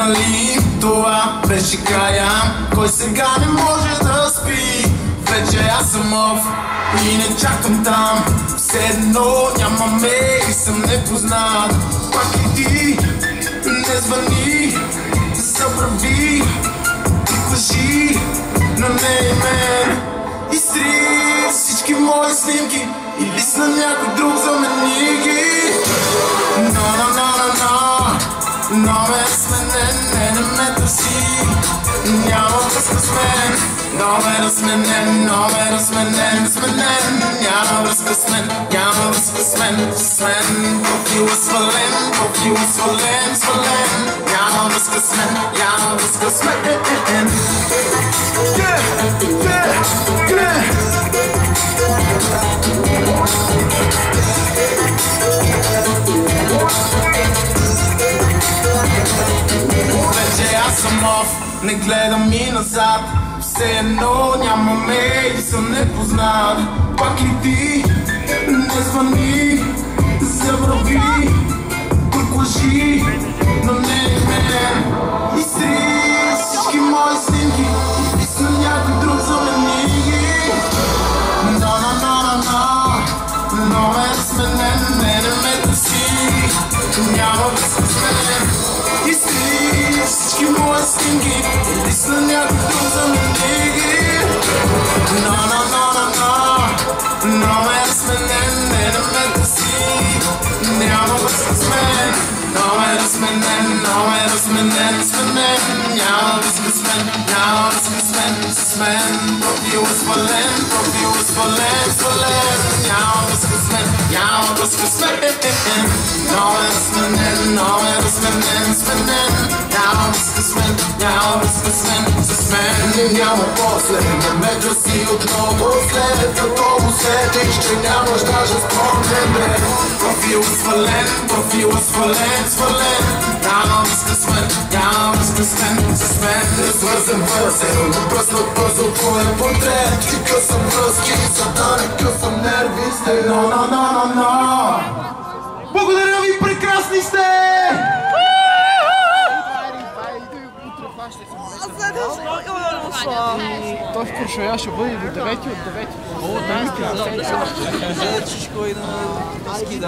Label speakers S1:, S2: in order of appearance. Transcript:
S1: нали това беше края? Кой сега не може да спи? Вече аз съм оф и не чакам там. Все едно нямаме и съм непознат. Пак и ти не звъни, забрави и кажи на нея мен. Изтри всички мои снимки и лисна някой друг, замени ги. Номер сменен, не ме търси. Няма връзка с мен. Номер сменен, няма връзка с мен, няма връзка с мен, с мен. Профила свален, няма връзка с мен, няма връзка с мен. Вече аз съм оф, не гледам и назад. Все едно нямаме и съм непознат. Пак ли ти не звъни, забрави, тук лъжи, но не е мен. Изтри всички мои снимки и с някой друг, замени ги. Номер сменен, не ме търси. Няма връзка с мен. Изтри всички мои снимки и с някой друг, замени ги. Номер сменен, не ме търси. Няма връзка с мен. Номер сменен, няма връзка с мен, няма връзка с мен, с мен. Профила свален, няма връзка с мен, няма връзка с мен. Номер сменен, няма връзка с мен, няма връзка с мен, с мен. Няма после, не ме търси отново. След като усетиш, че нямаш даже спомен. Профила свален, няма връзка с мен, няма връзка с мен, с мен. Свързан вързен, пръснат бързо твоя портрет. Ти късам връзки, за да не късам нерви сте. Благодаря ви, прекрасни сте!
S2: Той в Куршая ще бъде до 9 от 9.
S3: О, да, всичко и да скида.